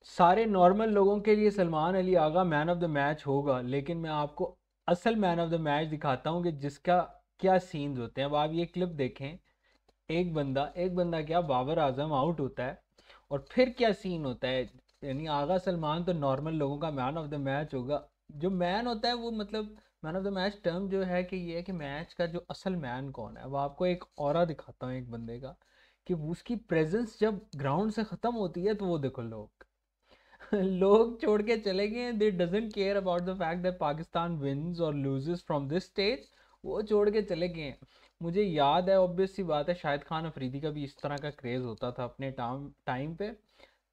सारे नॉर्मल लोगों के लिए Salman Ali Agha man of the match होगा, लेकिन मैं आपको असल मैन ऑफ द मैच दिखाता हूँ कि जिसका क्या सीन्स होते हैं। अब आप ये क्लिप देखें। एक बंदा क्या, बाबर आजम आउट होता है और फिर क्या सीन होता है। यानी आगा सलमान तो नॉर्मल लोगों का मैन ऑफ द मैच होगा। जो मैन होता है वो मतलब man of the match term जो है कि ये है कि मैच का जो असल मैन कौन है। अब आपको एक ऑरा दिखाता हूँ एक बंदे का, कि उसकी प्रेजेंस जब ग्राउंड से ख़त्म होती है तो वो देखो लोग लोग छोड़ के चले गए। They doesn't care about the fact that Pakistan wins और लूजेस फ्रॉम दिस स्टेज। वो छोड़ के चले गए। मुझे याद है, ऑब्वियस सी बात है, शाहिद खान अफरीदी का भी इस तरह का क्रेज़ होता था अपने टाइम पे।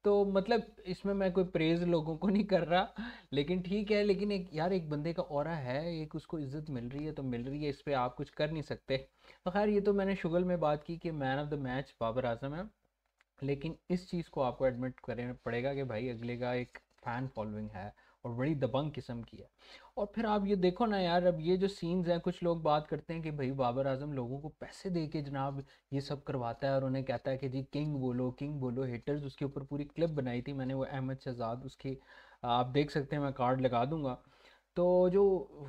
तो मतलब इसमें मैं कोई प्रेज लोगों को नहीं कर रहा, लेकिन ठीक है। लेकिन एक यार, एक बंदे का ऑरा है, एक उसको इज्जत मिल रही है तो मिल रही है, इस पे आप कुछ कर नहीं सकते। तो खैर, ये तो मैंने शुगल में बात की कि man of the match Babar Azam है। लेकिन इस चीज़ को आपको एडमिट करना पड़ेगा कि भाई अगले का एक फ़ैन फॉलोइंग है और बड़ी दबंग किस्म की है। और फिर आप ये देखो ना यार, अब ये जो सीन्स हैं, कुछ लोग बात करते हैं कि भाई बाबर आजम लोगों को पैसे दे के जनाब ये सब करवाता है और उन्हें कहता है कि जी किंग बोलो हेटर्स। उसके ऊपर पूरी क्लिप बनाई थी मैंने, वो अहमद शहजाद उसकी, आप देख सकते हैं, मैं कार्ड लगा दूंगा। तो जो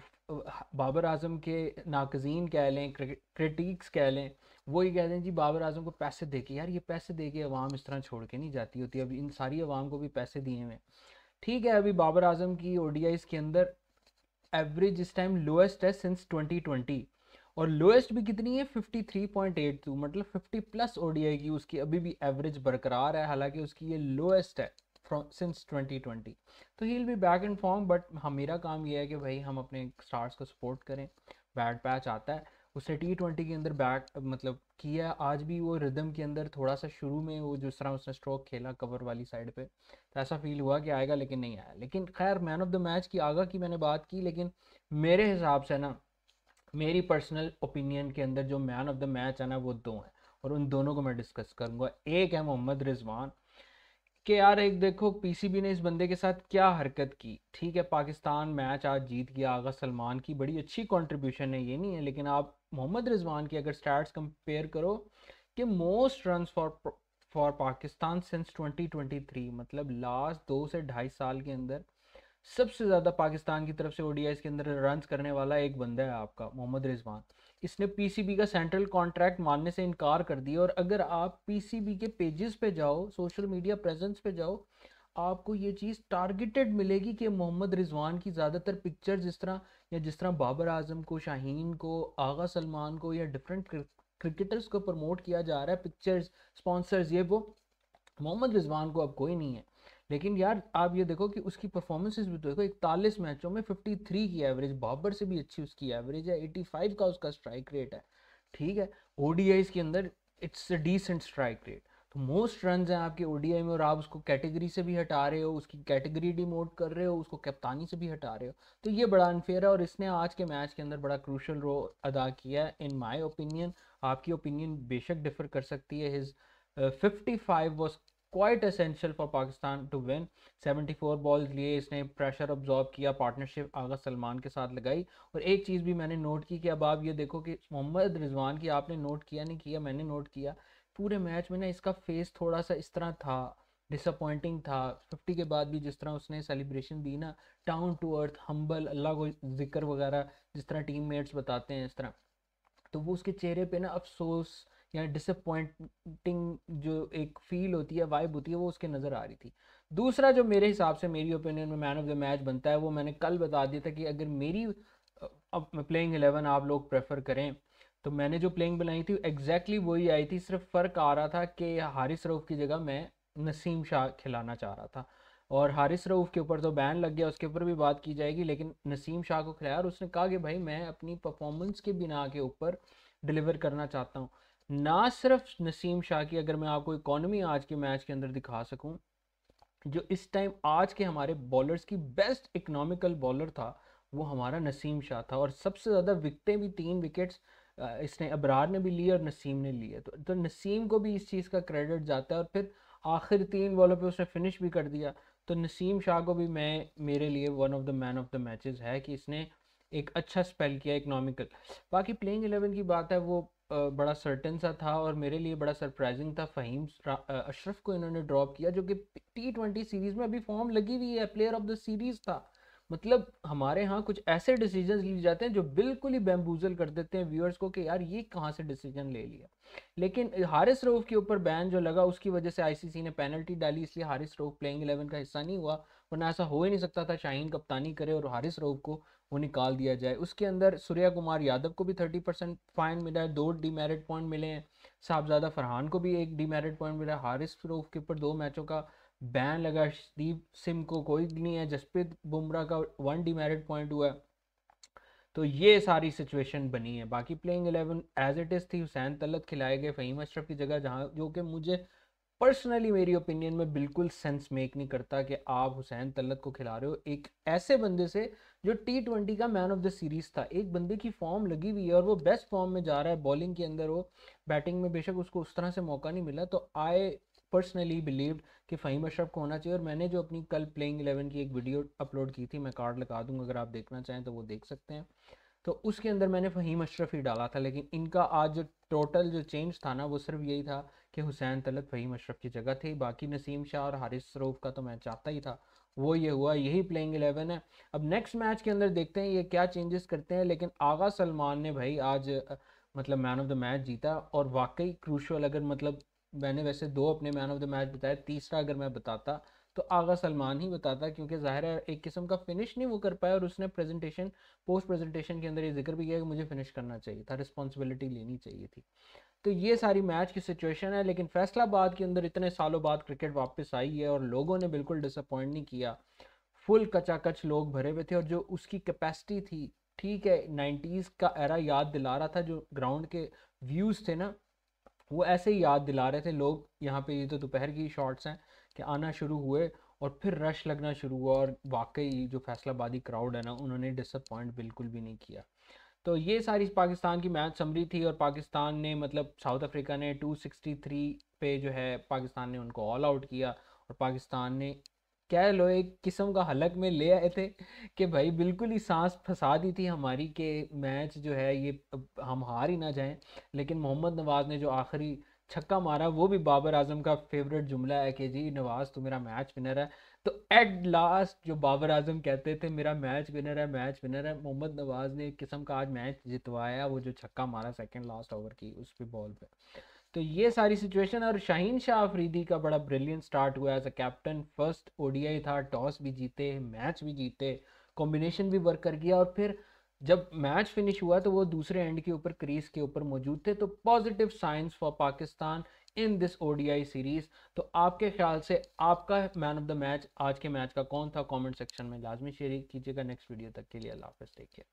बाबर आजम के नाकजीन कह लें, क्रिटिक्स कह लें, वो ये कहते हैं जी बाबर आजम को पैसे दे के, यार ये पैसे दे के अवाम इस तरह छोड़ के नहीं जाती होती। अब इन सारी अवाम को भी पैसे दिए हुए हैं। ठीक है, अभी बाबर आजम की ओडीआईस के अंदर एवरेज इस टाइम लोएस्ट है सिंस 2020। और लोएस्ट भी कितनी है, 53.82, मतलब 50 प्लस ओडीआई की उसकी अभी भी एवरेज बरकरार है, हालांकि उसकी ये लोएस्ट है फ्रॉम सिंस 2020। तो he will be back in form, but हम, मेरा काम ये है कि भाई हम अपने स्टार्स को सपोर्ट करें। बैड पैच आता है, उसने T20 के अंदर बैक मतलब किया, आज भी वो रिदम के अंदर थोड़ा सा शुरू में वो जिस तरह उसने स्ट्रोक खेला कवर वाली साइड पे, तो ऐसा फील हुआ कि आएगा, लेकिन नहीं आया। लेकिन खैर, मैन ऑफ द मैच की आगा की मैंने बात की, लेकिन मेरे हिसाब से ना, मेरी पर्सनल ओपिनियन के अंदर जो मैन ऑफ द मैच है ना, वो दो हैं। और उन दोनों को मैं डिस्कस करूंगा। एक है मोहम्मद रिजवान, कि यार एक देखो पीसीबी ने इस बंदे के साथ क्या हरकत की। ठीक है, पाकिस्तान मैच आज जीत गया, आगा सलमान की बड़ी अच्छी कंट्रीब्यूशन है, ये नहीं है, लेकिन आप मोहम्मद रिजवान की अगर स्टैट्स कंपेयर करो कि most runs for Pakistan since 2023, मतलब लास्ट 2 से 2.5 साल के अंदर सबसे ज़्यादा पाकिस्तान की तरफ से ओडीआईस के अंदर रन करने वाला एक बंदा है आपका मोहम्मद रिजवान। इसने पीसीबी का सेंट्रल कॉन्ट्रैक्ट मानने से इनकार कर दिया। और अगर आप पीसीबी के पेजेस पे जाओ, सोशल मीडिया प्रेजेंस पे जाओ, आपको ये चीज़ टारगेटेड मिलेगी कि मोहम्मद रिजवान की ज़्यादातर पिक्चर जिस तरह, या जिस तरह बाबर आजम को, शाहीन को, आगा सलमान को, या डिफरेंट क्रिकेटर्स को प्रमोट किया जा रहा है, पिक्चर्स, स्पॉन्सर्स, ये वो, मोहम्मद रिजवान को अब कोई नहीं है। लेकिन यार आप ये देखो कि उसकी परफॉर्मेंसेज भी तो देखो, 41 मैचों में 53 की एवरेज, बाबर से भी अच्छी उसकी एवरेज है, 85 का उसका स्ट्राइक रेट है। ठीक है, ओडीआईस के अंदर it's a decent strike rate. तो मोस्ट रन हैं आपके ओडीआई में, और आप उसको कैटेगरी से भी हटा रहे हो, उसकी कैटेगरी डिमोट कर रहे हो, उसको कप्तानी से भी हटा रहे हो। तो ये बड़ा अनफेयर है, और इसने आज के मैच के अंदर बड़ा क्रूशल रोल अदा किया है इन माई ओपिनियन। आपकी ओपिनियन बेशक डिफर कर सकती है। His 55 was quite essential for Pakistan to win. 74 balls लिए इसने, प्रेशर ऑब्जॉर्व किया, पार्टनरशिप आगा सलमान के साथ लगाई। और एक चीज़ भी मैंने नोट की कि अब आप ये देखो कि मोहम्मद रिजवान की, आपने नोट किया नहीं किया, मैंने नोट किया, पूरे मैच में ना इसका फेस थोड़ा सा इस तरह था, डिसअपॉइंटिंग था। 50 के बाद भी जिस तरह उसने सेलिब्रेशन दी ना, डाउन टू अर्थ, हम्बल, अल्लाह को जिक्र वगैरह, जिस तरह टीममेट्स बताते हैं इस तरह, तो वो उसके चेहरे पे ना अफसोस या डिसअपॉइंटिंग जो एक फील होती है, वाइब होती है, वो उसके नज़र आ रही थी। दूसरा जो मेरे हिसाब से, मेरी ओपिनियन में मैन ऑफ द मैच बनता है, वो मैंने कल बता दिया था कि अगर मेरी अब प्लेइंग 11 आप लोग प्रेफर करें, तो मैंने जो प्लेइंग बनाई थी एग्जैक्टली वही आई थी। सिर्फ फ़र्क आ रहा था कि हारिस रऊफ़ की जगह मैं नसीम शाह खिलाना चाह रहा था। और हारिस रऊफ़ के ऊपर तो बैन लग गया, उसके ऊपर भी बात की जाएगी, लेकिन नसीम शाह को खिलाया, और उसने कहा कि भाई मैं अपनी परफॉर्मेंस के बिना के ऊपर डिलीवर करना चाहता हूँ। ना सिर्फ नसीम शाह की, अगर मैं आपको इकॉनमी आज के मैच के अंदर दिखा सकूँ, जो इस टाइम आज के हमारे बॉलर्स की बेस्ट इकोनॉमिकल बॉलर था, वो हमारा नसीम शाह था। और सबसे ज़्यादा विकटें भी, 3 विकेट्स इसने, अबरार ने भी ली और नसीम ने लिए। तो नसीम को भी इस चीज़ का क्रेडिट जाता है। और फिर आखिर 3 बॉलों पे उसने फिनिश भी कर दिया। तो नसीम शाह को भी मैं, मेरे लिए one of the man of the matches है कि इसने एक अच्छा स्पेल किया इकोनॉमिकल। बाकी प्लेइंग 11 की बात है, वो बड़ा सर्टेन सा था और मेरे लिए बड़ा सरप्राइजिंग था। अशरफ को इन्होंने ड्रॉप किया, जो कि T20 सीरीज में अभी फॉर्म लगी हुई है, प्लेयर ऑफ द सीरीज था। मतलब हमारे यहाँ कुछ ऐसे डिसीजंस लिए जाते हैं जो बिल्कुल ही बैम्बूजल कर देते हैं व्यूअर्स को कि यार ये कहाँ से डिसीजन ले लिया। लेकिन हारिस रऊफ के ऊपर बैन जो लगा उसकी वजह से आईसीसी ने पेनल्टी डाली, इसलिए हारिस रऊफ प्लेइंग 11 का हिस्सा नहीं हुआ। वरना ऐसा हो ही नहीं सकता था शाहीन कप्तानी करे और हारिस रऊफ को वो निकाल दिया जाए। उसके अंदर सूर्या कुमार यादव को भी 30% फाइन मिला है, 2 डीमेरिट पॉइंट मिले हैं। साहबजादा फरहान को भी 1 डीमेरिट पॉइंट मिला है। हारिस रऊफ के ऊपर 2 मैचों का बैन लगा। शदीप सिम को कोई नहीं है। जसप्रीत बुमराह का 1 डीमेरिट पॉइंट हुआ है। तो ये सारी सिचुएशन बनी है। बाकी प्लेइंग 11 एज इट इज़ थी। हुसैन तलत खिलाए गए फ़हीम अशरफ की जगह, जहाँ जो कि मुझे पर्सनली मेरी ओपिनियन में बिल्कुल सेंस मेक नहीं करता कि आप हुसैन तलत को खिला रहे हो एक ऐसे बंदे से जो T20 का मैन ऑफ द सीरीज था। एक बंदे की फॉर्म लगी हुई है और वो बेस्ट फॉर्म में जा रहा है बॉलिंग के अंदर, वो बैटिंग में बेशक उसको उस तरह से मौका नहीं मिला। तो आई पर्सनली बिलीव्ड कि फ़हीम अशरफ को होना चाहिए। और मैंने जो अपनी कल प्लेइंग 11 की एक वीडियो अपलोड की थी, मैं कार्ड लगा दूंगा, अगर आप देखना चाहें तो वो देख सकते हैं। तो उसके अंदर मैंने फ़हीम अशरफ ही डाला था। लेकिन इनका आज जो टोटल जो चेंज था ना, वो सिर्फ यही था कि हुसैन तलत फ़हीम अशरफ की जगह थे। बाकी नसीम शाह और हारिस रऊफ का तो मैं चाहता ही था, वो ये हुआ। यही प्लेइंग 11 है। अब नेक्स्ट मैच के अंदर देखते हैं ये क्या चेंजेस करते हैं। लेकिन आगा सलमान ने भाई आज मतलब मैन ऑफ द मैच जीता और वाकई क्रूशल। अगर मतलब मैंने वैसे 2 अपने मैन ऑफ द मैच बताए, तीसरा अगर मैं बताता तो आगा सलमान ही बताता, क्योंकि ज़ाहिर है एक किस्म का फिनिश नहीं वो कर पाया। और उसने प्रेजेंटेशन पोस्ट प्रेजेंटेशन के अंदर ये जिक्र भी किया कि मुझे फिनिश करना चाहिए था, रिस्पॉन्सिबिलिटी लेनी चाहिए थी। तो ये सारी मैच की सिचुएशन है। लेकिन फैसलाबाद के अंदर इतने सालों बाद क्रिकेट वापस आई है और लोगों ने बिल्कुल डिसअपॉइंट नहीं किया। फुल कचाकच लोग भरे हुए थे और जो उसकी कैपेसिटी थी, ठीक है 90s का एरा याद दिला रहा था। जो ग्राउंड के व्यूज़ थे ना, वो ऐसे ही याद दिला रहे थे लोग। यहाँ पे ये तो दोपहर की शॉट्स हैं कि आना शुरू हुए और फिर रश लगना शुरू हुआ। और वाकई जो फैसलाबादी क्राउड है ना, उन्होंने डिसअपॉइंट बिल्कुल भी नहीं किया। तो ये सारी पाकिस्तान की मैच समरी थी। और पाकिस्तान ने मतलब साउथ अफ्रीका ने 263 पे जो है पाकिस्तान ने उनको ऑल आउट किया। और पाकिस्तान ने कह लो एक किस्म का हलक में ले आए थे कि भाई बिल्कुल ही सांस फंसा दी थी हमारी कि मैच जो है ये हम हार ही ना जाएं। लेकिन मोहम्मद नवाज ने जो आखिरी छक्का मारा, वो भी बाबर आजम का फेवरेट जुमला है कि जी नवाज तो मेरा मैच विनर है। तो एट लास्ट जो बाबर आजम कहते थे मेरा मैच विनर है, मैच विनर है, मोहम्मद नवाज ने एक किस्म का आज मैच जितवाया। वो जो छक्का मारा सेकंड लास्ट ओवर की उस पे बॉल पे। तो ये सारी सिचुएशन। और शाहीन शाह अफरीदी का बड़ा ब्रिलियंट स्टार्ट हुआ as a captain. First ODI था, टॉस भी जीते, मैच भी जीते, कॉम्बिनेशन भी वर्क कर गया। और फिर जब मैच फिनिश हुआ तो वो दूसरे एंड के ऊपर क्रीज के ऊपर मौजूद थे। तो positive science for Pakistan in this ODI series. तो आपके ख्याल से आपका मैन ऑफ द मैच आज के मैच का कौन था? कमेंट सेक्शन में लाजमी शेयर कीजिएगा। नेक्स्ट वीडियो तक के लिए अल्लाह हाफ़िज़, टेक केयर।